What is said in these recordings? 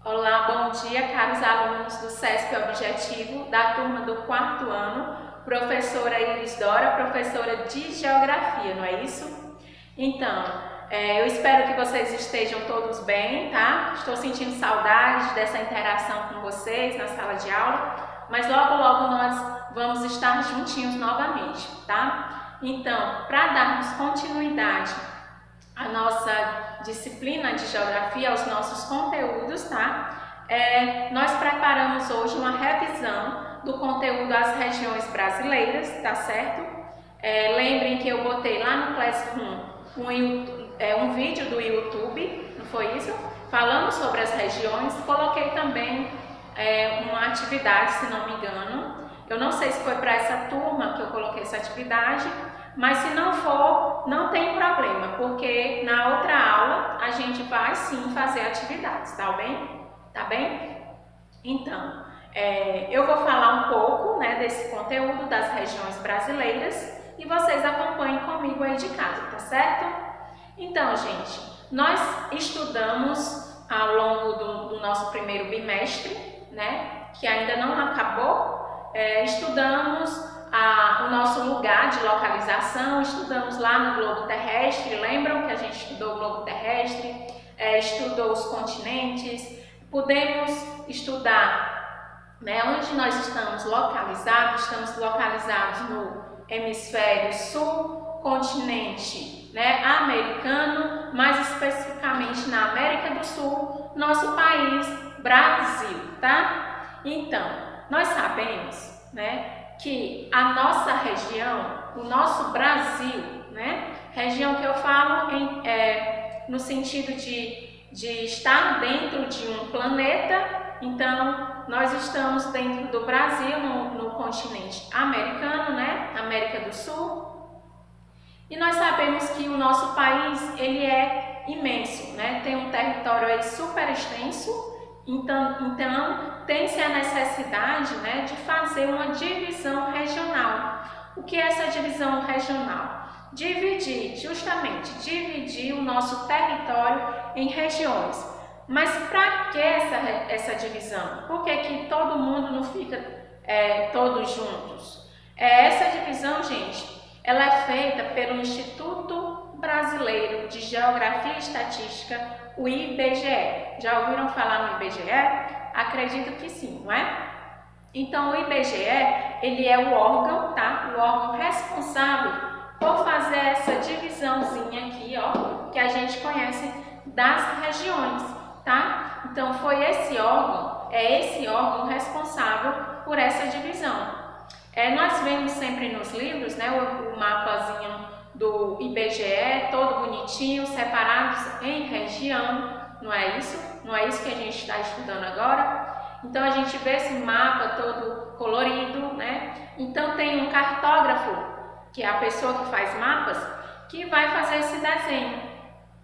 Olá, bom dia, caros alunos do SESP Objetivo, da turma do 4º ano, professora Iris Dora, professora de Geografia, não é isso? Então, eu espero que vocês estejam todos bem, tá? Estou sentindo saudade dessa interação com vocês na sala de aula, mas logo nós vamos estar juntinhos novamente, tá? Então, para darmos continuidade à nossa disciplina de Geografia, aos nossos conteúdos, tá? Nós preparamos hoje uma revisão do conteúdo das regiões brasileiras, tá certo? Lembrem que eu botei lá no Classroom um vídeo do YouTube, não foi isso? Falando sobre as regiões, coloquei também uma atividade, se não me engano. Eu não sei se foi para essa turma que eu coloquei essa atividade, mas se não for, não tem problema, porque na outra aula a gente vai sim fazer atividades, tá bem? Tá bem? Então, eu vou falar um pouco, né, desse conteúdo das regiões brasileiras e vocês acompanhem comigo aí de casa, tá certo? Então, gente, nós estudamos ao longo do nosso primeiro bimestre, né, que ainda não acabou, estudamos o nosso lugar de localização, estudamos lá no globo terrestre, lembram que a gente estudou o globo terrestre, estudou os continentes, podemos estudar, né, onde nós estamos localizados no hemisfério sul, continente, né, americano, mais especificamente na América do Sul, nosso país, Brasil, tá? Então, nós sabemos, né, que a nossa região, o nosso Brasil, né, região que eu falo no sentido de estar dentro de um planeta, então nós estamos dentro do Brasil, no continente americano, né, América do Sul, e nós sabemos que o nosso país, ele é imenso, né, tem um território aí super extenso. Então tem-se a necessidade, né, de fazer uma divisão regional. O que é essa divisão regional? Dividir o nosso território em regiões. Mas para que essa divisão? Por que todo mundo não fica todos juntos? Essa divisão, gente, ela é feita pelo Instituto Brasileiro de Geografia e Estatística, o IBGE. Já ouviram falar no IBGE? Acredito que sim, não é? Então, o IBGE, ele é o órgão, tá? O órgão responsável por fazer essa divisãozinha aqui, ó, que a gente conhece das regiões, tá? Então, é esse órgão responsável por essa divisão. Nós vemos sempre nos livros, né, o mapazinho do IBGE, todo bonitinho, separados em região, não é isso? Não é isso que a gente está estudando agora? Então, a gente vê esse mapa todo colorido, né? Então, tem um cartógrafo, que é a pessoa que faz mapas, que vai fazer esse desenho,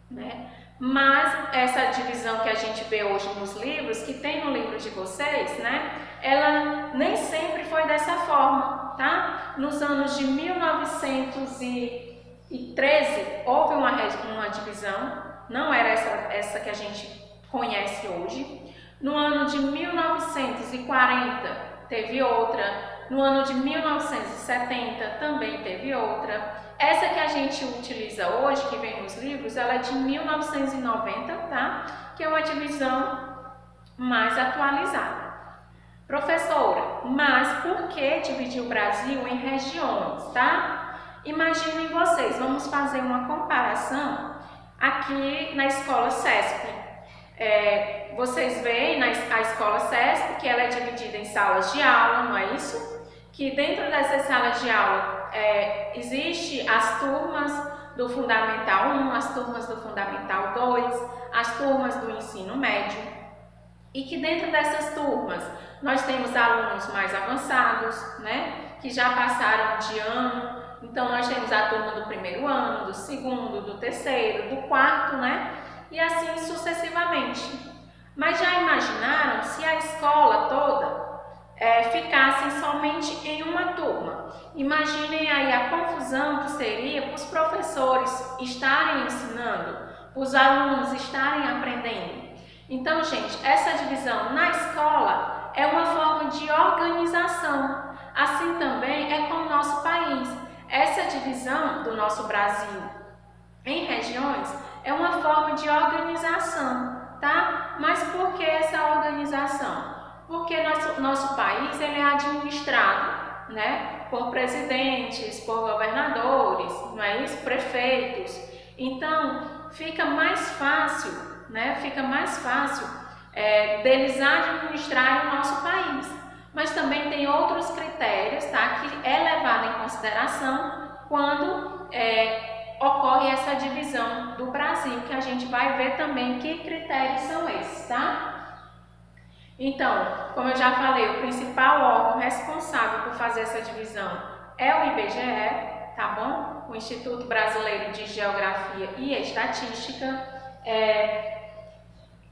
né? Mas essa divisão que a gente vê hoje nos livros, que tem no livro de vocês, né? Ela nem sempre foi dessa forma, tá? Nos anos de 1913 houve uma divisão, não era essa que a gente conhece hoje. No ano de 1940 teve outra. No ano de 1970 também teve outra. Essa que a gente utiliza hoje, que vem nos livros, ela é de 1990, tá? Que é uma divisão mais atualizada. Professora, mas por que dividir o Brasil em regiões, tá? Imaginem vocês, vamos fazer uma comparação aqui na escola SESP. Vocês veem a escola SESP que ela é dividida em salas de aula, não é isso? Que dentro dessas salas de aula existe as turmas do Fundamental 1, as turmas do Fundamental 2, as turmas do ensino médio. E que dentro dessas turmas nós temos alunos mais avançados, né, que já passaram de ano. Então nós temos a turma do 1º ano, do 2º, do 3º, do 4º, né, e assim sucessivamente. Mas já imaginaram se a escola toda ficassem somente em uma turma? Imaginem aí a confusão que seria para os professores estarem ensinando, para os alunos estarem aprendendo. Então, gente, essa divisão na escola é uma forma de organização. Assim também é com o nosso país. Essa divisão do nosso Brasil em regiões é uma forma de organização, tá? Mas por que essa organização? Porque nosso país ele é administrado, né, por presidentes, por governadores, não é isso? Prefeitos. Então, fica mais fácil, né? Fica mais fácil deles administrarem o nosso país. Mas também tem outros critérios, tá? Que é levado em consideração quando ocorre essa divisão do Brasil, que a gente vai ver também que critérios são esses, tá? Então, como eu já falei, o principal órgão responsável por fazer essa divisão é o IBGE, tá bom? O Instituto Brasileiro de Geografia e Estatística,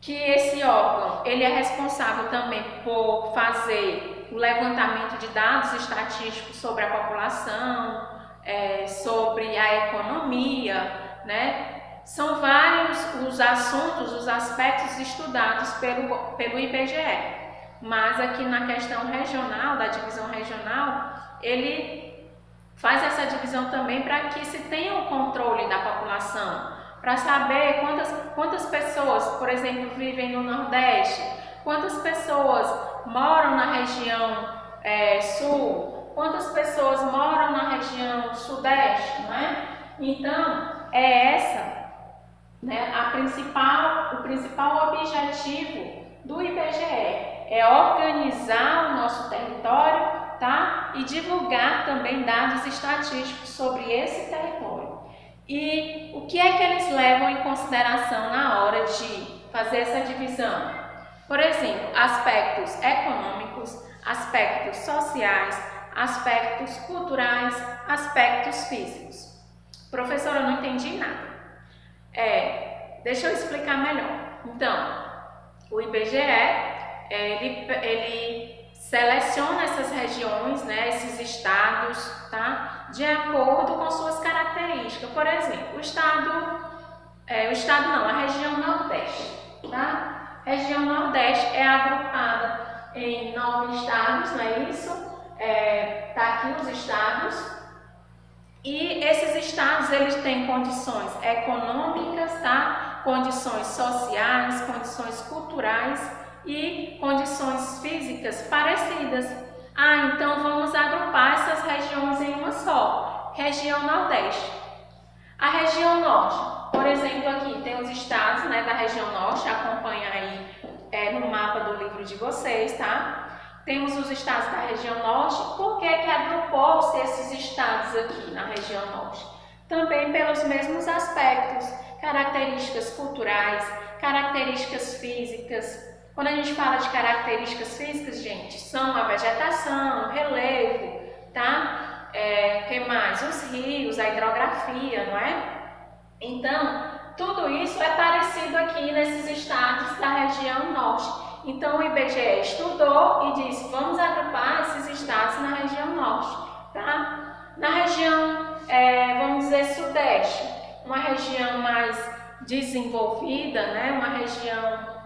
que esse órgão ele é responsável também por fazer o levantamento de dados estatísticos sobre a população, sobre a economia, né? São vários os assuntos, os aspectos estudados pelo IBGE, mas aqui na questão regional, da divisão regional, ele faz essa divisão também para que se tenha o controle da população, para saber quantas pessoas, por exemplo, vivem no Nordeste, quantas pessoas moram na região Sul, quantas pessoas moram na região Sudeste, não é? Então, né, o principal objetivo do IBGE é organizar o nosso território, tá? E divulgar também dados estatísticos sobre esse território. E o que é que eles levam em consideração na hora de fazer essa divisão? Por exemplo, aspectos econômicos, aspectos sociais, aspectos culturais, aspectos físicos. Professora, eu não entendi nada. Deixa eu explicar melhor. Então, o IBGE, ele seleciona essas regiões, né, esses estados, tá, de acordo com suas características. Por exemplo, a região Nordeste, tá? A região Nordeste é agrupada em 9 estados, não é isso? Tá aqui os estados. E esses estados, eles têm condições econômicas, tá? Condições sociais, condições culturais e condições físicas parecidas. Então vamos agrupar essas regiões em uma só, região Nordeste. A região Norte, por exemplo, aqui tem os estados, né, da região Norte, acompanha aí no mapa do livro de vocês, tá? Temos os estados da região Norte. Por que agrupou-se esses estados aqui na região Norte? Também pelos mesmos aspectos, características culturais, características físicas. Quando a gente fala de características físicas, gente, são a vegetação, o relevo, tá? Que mais? Os rios, a hidrografia, não é? Então, tudo isso é parecido aqui nesses estados da região Norte. Então, o IBGE estudou e disse, vamos agrupar esses estados na região Norte, tá? Na região, vamos dizer, Sudeste, uma região mais desenvolvida, né? Uma região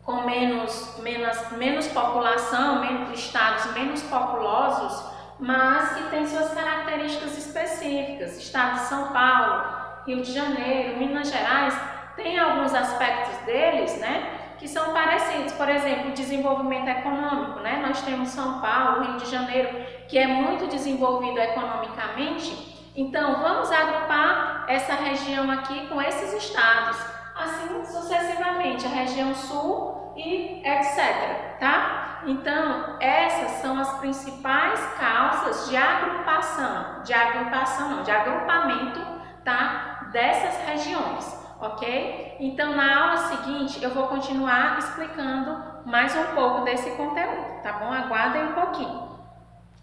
com menos população, estados menos populosos, mas que tem suas características específicas. Estado de São Paulo, Rio de Janeiro, Minas Gerais, tem alguns aspectos deles, né, que são parecidos. Por exemplo, o desenvolvimento econômico, né? Nós temos São Paulo, Rio de Janeiro, que é muito desenvolvido economicamente. Então, vamos agrupar essa região aqui com esses estados, assim sucessivamente, a região Sul e etc, tá? Então, essas são as principais causas de agrupamento, tá? Dessas regiões. Ok? Então, na aula seguinte, eu vou continuar explicando mais um pouco desse conteúdo, tá bom? Aguardem um pouquinho.